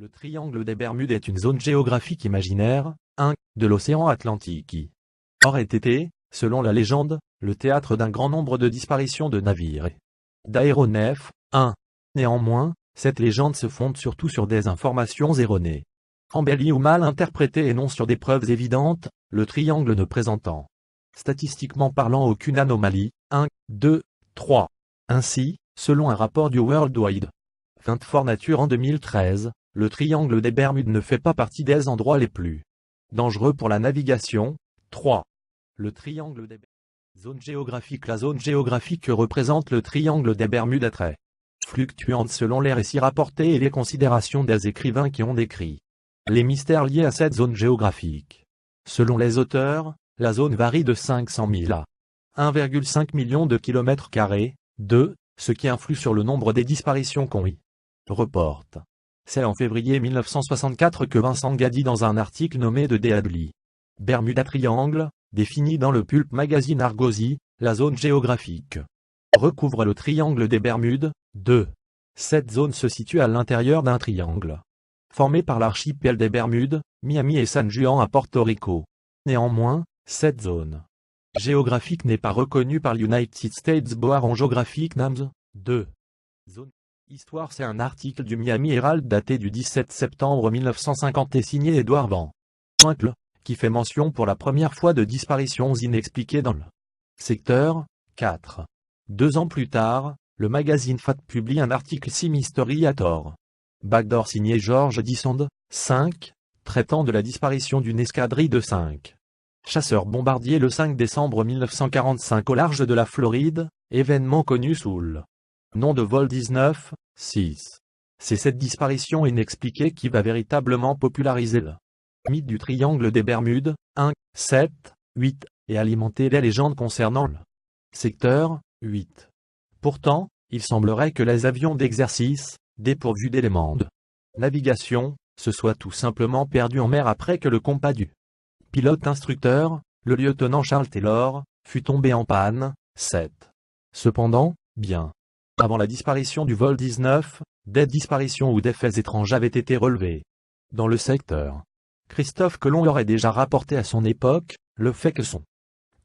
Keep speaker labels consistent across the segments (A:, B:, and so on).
A: Le triangle des Bermudes est une zone géographique imaginaire, de l'océan Atlantique qui aurait été, selon la légende, le théâtre d'un grand nombre de disparitions de navires et d'aéronefs. Néanmoins, cette légende se fonde surtout sur des informations erronées, embellies ou mal interprétées et non sur des preuves évidentes, le triangle ne présentant, statistiquement parlant, aucune anomalie. 3. Ainsi, selon un rapport du World Wide Fund for Nature en 2013, le triangle des Bermudes ne fait pas partie des endroits les plus dangereux pour la navigation. 3. Le triangle des Zone géographique. La zone géographique que représente le triangle des Bermudes est très fluctuante selon les récits rapportés et les considérations des écrivains qui ont décrit les mystères liés à cette zone géographique. Selon les auteurs, la zone varie de 500 000 à 1,5 million de kilomètres carrés, ce qui influe sur le nombre des disparitions qu'on y reporte. C'est en février 1964 que Vincent Gadi, dans un article nommé The Deadly Bermuda Triangle, définit dans le pulp magazine Argosy, la zone géographique recouvre le triangle des Bermudes. Cette zone se situe à l'intérieur d'un triangle formé par l'archipel des Bermudes, Miami et San Juan à Porto Rico. Néanmoins, cette zone géographique n'est pas reconnue par l'United States Bureau of Geographic Names. Zone Histoire. C'est un article du Miami Herald daté du 17 septembre 1950 et signé Edward Van Winkle, qui fait mention pour la première fois de disparitions inexpliquées dans le secteur. 4. 2 ans plus tard, le magazine Fact publie un article Sea Mystery at Or Backdoor signé George Dissond. 5. Traitant de la disparition d'une escadrille de 5 chasseurs bombardiers le 5 décembre 1945 au large de la Floride, événement connu sous le nom de vol 19-6. C'est cette disparition inexpliquée qui va véritablement populariser le mythe du triangle des Bermudes. 7, 8, et alimenter les légendes concernant le secteur. 8. Pourtant, il semblerait que les avions d'exercice, dépourvus d'éléments de navigation, se soient tout simplement perdus en mer après que le compas du pilote instructeur, le lieutenant Charles Taylor, fut tombé en panne. 7. Cependant, bien avant la disparition du vol 19, des disparitions ou des faits étranges avaient été relevés dans le secteur. Christophe Colomb aurait déjà rapporté à son époque le fait que son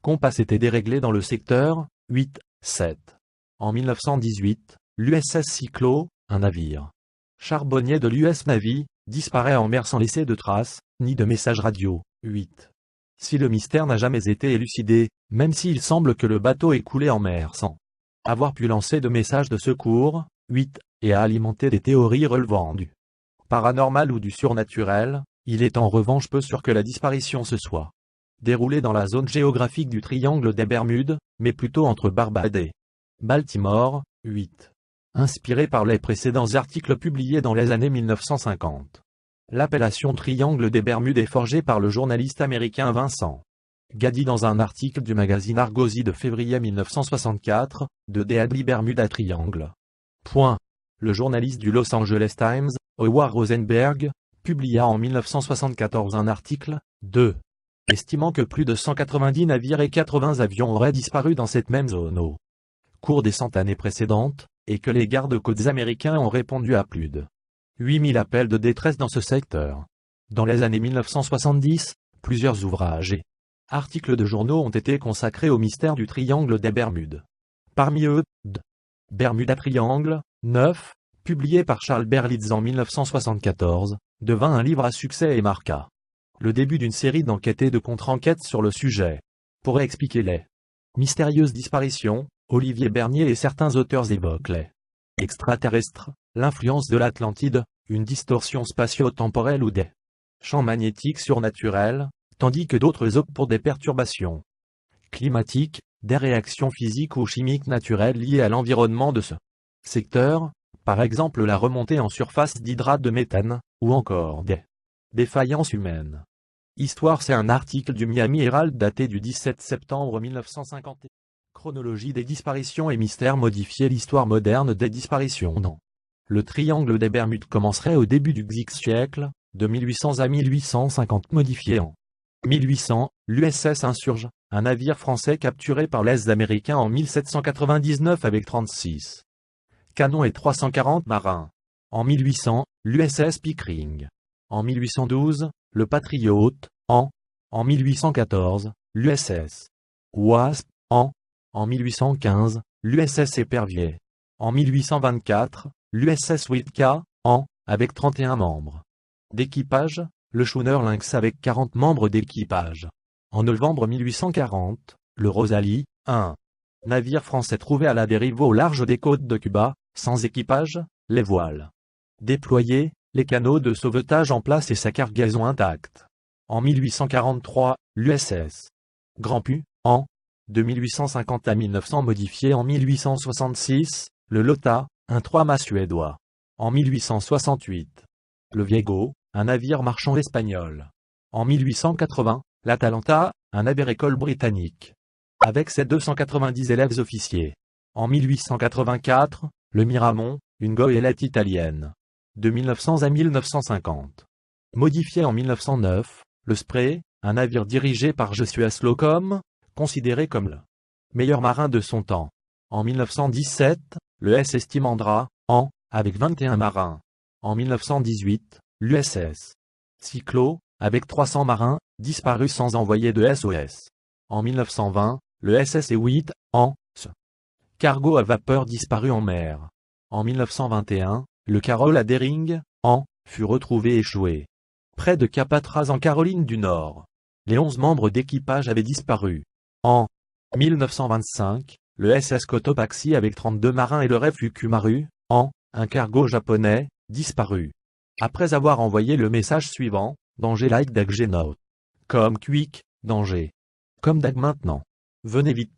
A: compas s'était déréglé dans le secteur. 7. En 1918, l'USS Cyclo, un navire charbonnier de l'US Navy, disparaît en mer sans laisser de traces, ni de messages radio. 8. Si le mystère n'a jamais été élucidé, même s'il semble que le bateau ait coulé en mer sans avoir pu lancer de messages de secours. 8. Et a alimenté des théories relevant du paranormal ou du surnaturel, il est en revanche peu sûr que la disparition se soit déroulée dans la zone géographique du triangle des Bermudes, mais plutôt entre Barbade et Baltimore. 8. Inspiré par les précédents articles publiés dans les années 1950. L'appellation triangle des Bermudes est forgée par le journaliste américain Vincent Gadi dans un article du magazine Argosy de février 1964, de Deadly Bermuda Triangle. Le journaliste du Los Angeles Times, Howard Rosenberg, publia en 1974 un article, estimant que plus de 190 navires et 80 avions auraient disparu dans cette même zone au cours des 100 années précédentes, et que les gardes-côtes américains ont répondu à plus de 8000 appels de détresse dans ce secteur. Dans les années 1970, plusieurs ouvrages et articles de journaux ont été consacrés au mystère du triangle des Bermudes. Parmi eux, Bermuda Triangle, 9, publié par Charles Berlitz en 1974, devint un livre à succès et marqua le début d'une série d'enquêtes et de contre-enquêtes sur le sujet. Pour expliquer les mystérieuses disparitions, Olivier Bernier et certains auteurs évoquent les extraterrestres, l'influence de l'Atlantide, une distorsion spatio-temporelle ou des champs magnétiques surnaturels, tandis que d'autres optent pour des perturbations climatiques, des réactions physiques ou chimiques naturelles liées à l'environnement de ce secteur, par exemple la remontée en surface d'hydrate de méthane, ou encore des défaillances humaines. Histoire. C'est un article du Miami Herald daté du 17 septembre 1950. Chronologie des disparitions et mystères modifiés. L'histoire moderne des disparitions dans le triangle des Bermudes commencerait au début du X siècle, de 1800 à 1850, modifié en 1800, l'USS Insurge, un navire français capturé par les Américains en 1799 avec 36 canons et 340 marins. En 1800, l'USS Pickering. En 1812, le Patriot. En 1814, l'USS Wasp. En 1815, l'USS Épervier. En 1824, l'USS Witka. Avec 31 membres d'équipage, le schooner Lynx avec 40 membres d'équipage. En novembre 1840, le Rosalie, un navire français trouvé à la dérive au large des côtes de Cuba, sans équipage, les voiles déployées, les canaux de sauvetage en place et sa cargaison intacte. En 1843, l'USS Grand Pu, de 1850 à 1900 modifié en 1866, le Lota, un 3-mâts suédois. En 1868, le Viego, un navire marchand espagnol. En 1880, l'Atalanta, un navire-école britannique. Avec ses 290 élèves officiers. En 1884, le Miramont, une goélette italienne. De 1900 à 1950. Modifié en 1909, le Spray, un navire dirigé par Joshua Slocum, considéré comme le meilleur marin de son temps. En 1917, le SS Timandra, avec 21 marins. En 1918, l'USS Cyclo, avec 300 marins, disparus sans envoyer de SOS. En 1920, le SS Hewitt, cargo à vapeur disparu en mer. En 1921, le Carol à Dering, fut retrouvé échoué. Près de Cap Hatteras en Caroline du Nord. Les 11 membres d'équipage avaient disparu. En 1925, le SS Cotopaxi avec 32 marins et le Refukumaru, un cargo japonais, disparu. Après avoir envoyé le message suivant, danger like dag Genout. Comme quick, danger. Comme dag maintenant. Venez vite.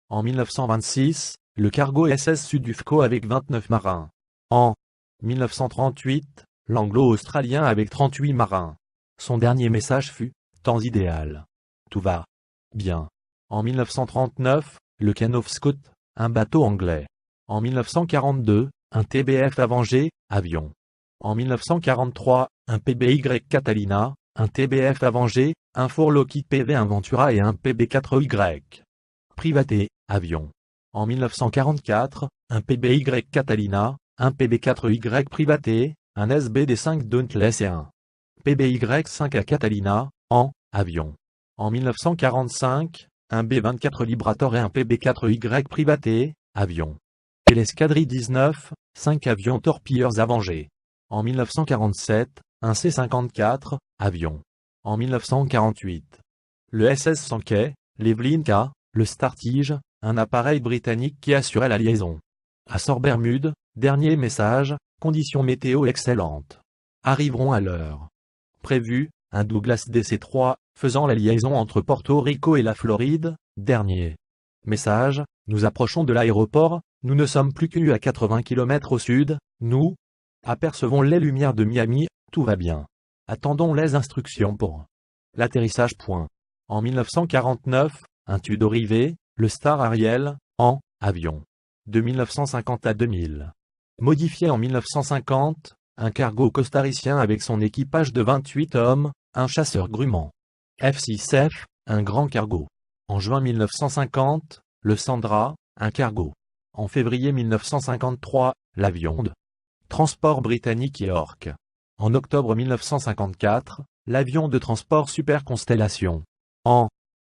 A: En 1926, le cargo SS Sudufco avec 29 marins. En 1938, l'anglo-australien avec 38 marins. Son dernier message fut « Temps idéal. Tout va bien ». En 1939, le Penobscot, un bateau anglais. En 1942, un TBF Avenger, avion. En 1943, un PBY Catalina, un TBF Avenger, un Fort Lockheed PV Inventura et un PB4Y. Privaté, avion. En 1944, un PBY Catalina, un PB4Y privaté, un SBD5 Dauntless et un PBY5 à Catalina, avion. En 1945, un B-24 Liberator et un PB4Y privaté, avion. Et l'escadrille 19, 5 avions torpilleurs Avenger. En 1947, un C-54, avion. En 1948, le SS Sankey, l'Evelyn K, le Startige, un appareil britannique qui assurait la liaison. Açores Bermudes, dernier message, conditions météo excellentes. Arriveront à l'heure prévue, un Douglas DC-3, faisant la liaison entre Porto Rico et la Floride, dernier message, nous approchons de l'aéroport, nous ne sommes plus qu'à 80 km au sud, nous apercevons les lumières de Miami, tout va bien. Attendons les instructions pour l'atterrissage. En 1949, un Tudor Rivet, le Star Ariel, avion. De 1950 à 2000. Modifié en 1950, un cargo costaricien avec son équipage de 28 hommes, un chasseur Grumman. F6F, un grand cargo. En juin 1950, le Sandra, un cargo. En février 1953, l'avion de transport britannique York. En octobre 1954, l'avion de transport Super Constellation. En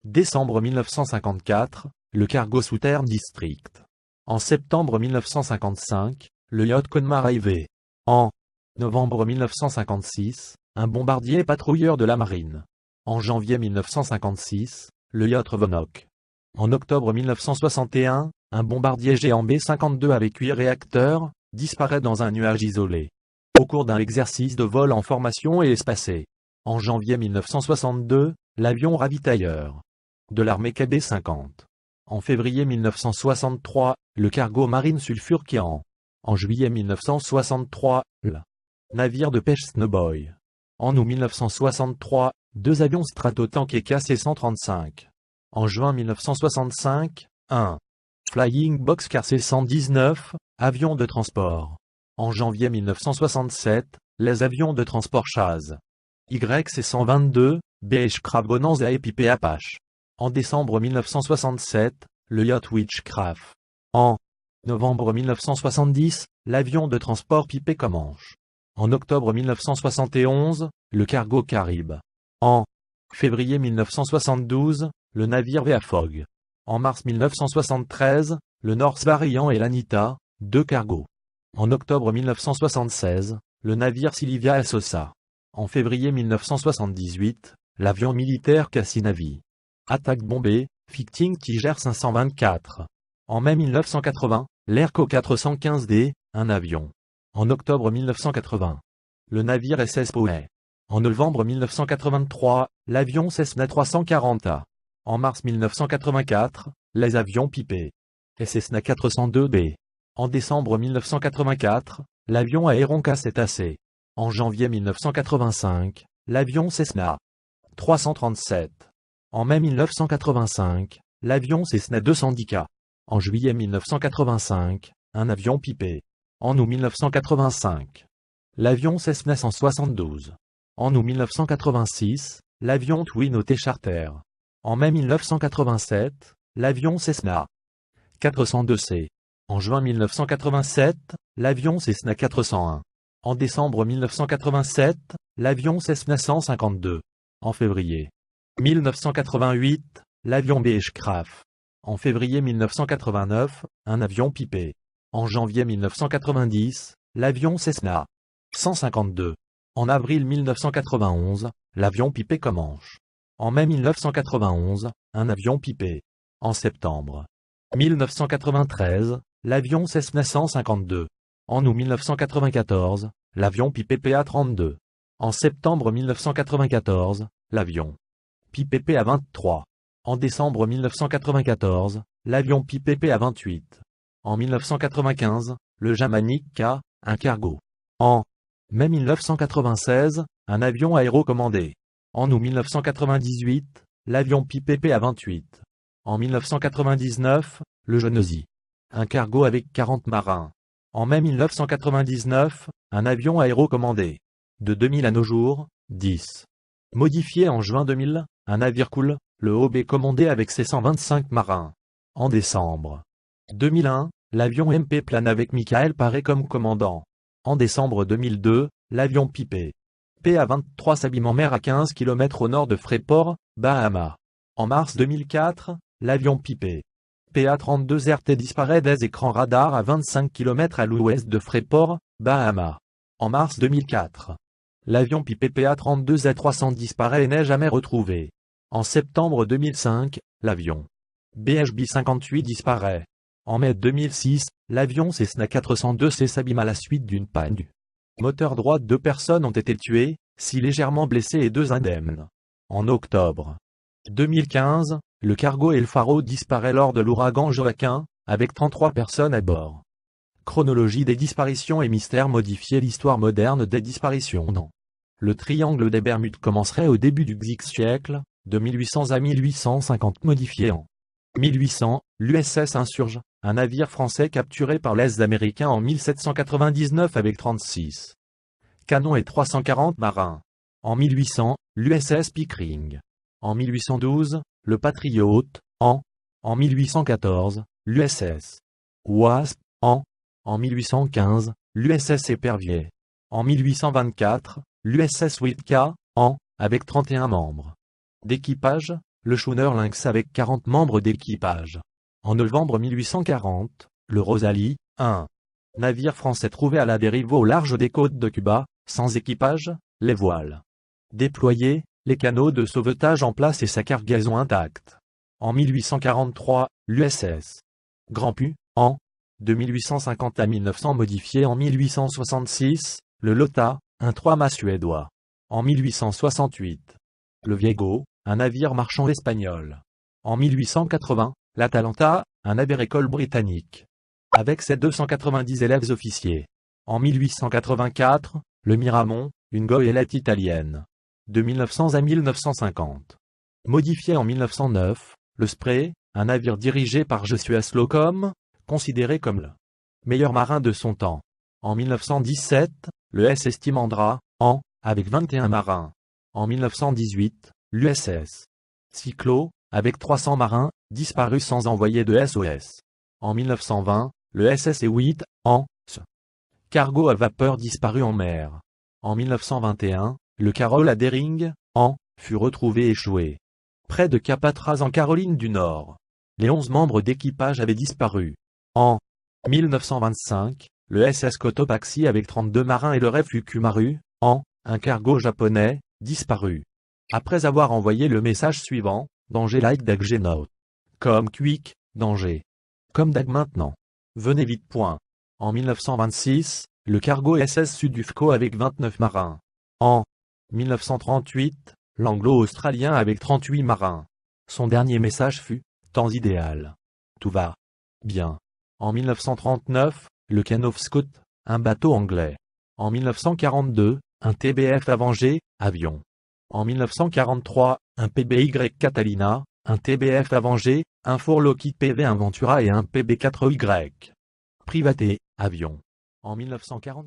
A: décembre 1954, le cargo Southern District. En septembre 1955, le yacht Conmar IV. En novembre 1956, un bombardier patrouilleur de la marine. En janvier 1956, le yacht Vonok. En octobre 1961, un bombardier géant B-52 avec 8 réacteurs, disparaît dans un nuage isolé. Au cours d'un exercice de vol en formation et espacé. En janvier 1962, l'avion ravitailleur de l'armée KB-50. En février 1963, le cargo marine Sulfurkian. En juillet 1963, le navire de pêche Snowboy. En août 1963, 2 avions Stratotank et KC-135. En juin 1965, un Flying Box KC-119, avion de transport. En janvier 1967, les avions de transport Chaz. YC-122, Beechcraft Bonanza et Pipe Apache. En décembre 1967, le yacht Witchcraft. En Novembre 1970, l'avion de transport Pipé-Comanche. En octobre 1971, le cargo Caribe. En février 1972, le navire Veafog. En mars 1973, le North Variant et l'Anita, 2 cargos. En octobre 1976, le navire Silivia El Sosa. En février 1978, l'avion militaire Cassinavi. Attaque bombée, Fighting Tiger 524. En mai 1980, l'Airco 415D, un avion. En octobre 1980, le navire SS Poet. En novembre 1983, l'avion Cessna 340A. En mars 1984, les avions Pipé. Et Cessna 402B. En décembre 1984, l'avion Aéron K7AC. En janvier 1985, l'avion Cessna 337. En mai 1985, l'avion Cessna 210K. En juillet 1985, un avion Pipé. En août 1985, l'avion Cessna 172. En août 1986, l'avion Twin OT Charter. En mai 1987, l'avion Cessna 402C. En juin 1987, l'avion Cessna 401. En décembre 1987, l'avion Cessna 152. En février 1988, l'avion Beechcraft. En février 1989, un avion Pipé. En janvier 1990, l'avion Cessna 152. En avril 1991, l'avion Pipé-Comanche. En mai 1991, un avion Pipé. En septembre 1993, l'avion Cessna 152. En août 1994, l'avion Pipé PA-32. En septembre 1994, l'avion Pipé PA-23. En décembre 1994, l'avion Pipé PA-28. En 1995, le Jamanic K, un cargo. En mai 1996, un avion aérocommandé. En août 1998, l'avion Pipé PA-28. En 1999, le Genesee. Un cargo avec 40 marins. En mai 1999, un avion aérocommandé. De 2000 à nos jours, 10. Modifié en juin 2000, un navire cool, le OB commandé avec ses 125 marins. En décembre 2001, l'avion MP plane avec Michael Paré comme commandant. En décembre 2002, l'avion Pipé PA-23 s'abîme en mer à 15 km au nord de Freeport, Bahamas. En mars 2004, l'avion Pipé PA-32 RT disparaît des écrans radars à 25 km à l'ouest de Freeport, Bahamas. En mars 2004, l'avion Pipé PA-32 Z300 disparaît et n'est jamais retrouvé. En septembre 2005, l'avion BHB-58 disparaît. En mai 2006, l'avion Cessna 402C s'abîme à la suite d'une panne du moteur droit. 2 personnes ont été tuées, 6 légèrement blessées et 2 indemnes. En octobre 2015, le cargo El Faro disparaît lors de l'ouragan Joaquin, avec 33 personnes à bord. Chronologie des disparitions et mystères modifiés. L'histoire moderne des disparitions dans le triangle des Bermudes commencerait au début du X siècle, de 1800 à 1850 modifié en 1800, l'USS Insurge, un navire français capturé par les Américains en 1799 avec 36 canons et 340 marins. En 1800, l'USS Pickering. En 1812, le Patriot. En 1814, l'USS Wasp. En 1815, l'USS Épervier. En 1824, l'USS Witka. Avec 31 membres d'équipage, le schooner Lynx avec 40 membres d'équipage. En novembre 1840, le Rosalie, un navire français trouvé à la dérive au large des côtes de Cuba, sans équipage, les voiles déployées, les canaux de sauvetage en place et sa cargaison intacte. En 1843, l'USS Grand Pu. De 1850 à 1900 modifié. En 1866, le Lota, un 3-mâts suédois. En 1868, le Viego, un navire marchand espagnol. En 1880, l'Atalanta, un navire-école britannique. Avec ses 290 élèves officiers. En 1884, le Miramont, une goélette italienne. De 1900 à 1950. Modifié en 1909, le Spray, un navire dirigé par Joshua Slocum, considéré comme le meilleur marin de son temps. En 1917, le SS Timandra, avec 21 marins. En 1918, l'USS Cyclo, avec 300 marins, disparu sans envoyer de SOS. En 1920, le SS Hewitt, en ce cargo à vapeur disparu en mer. En 1921, le Carroll à Dering, en fut retrouvé échoué près de Capatraz en Caroline du Nord. Les 11 membres d'équipage avaient disparu. En 1925, le SS Cotopaxi avec 32 marins et le Fukumaru, en un cargo japonais, disparu. Après avoir envoyé le message suivant, danger like dag genout. Comme quick, danger. Comme dag maintenant. Venez vite. Point. En 1926, le cargo SS Sudufco avec 29 marins. En 1938, l'anglo-australien avec 38 marins. Son dernier message fut « Temps idéal. Tout va bien ». En 1939, le Canovskot, un bateau anglais. En 1942, un TBF Avenger, avion. En 1943, un PBY Catalina, un TBF Avenger, un Fort Lockheed PV Ventura et un PB4Y. Privaté, avion. En 1940.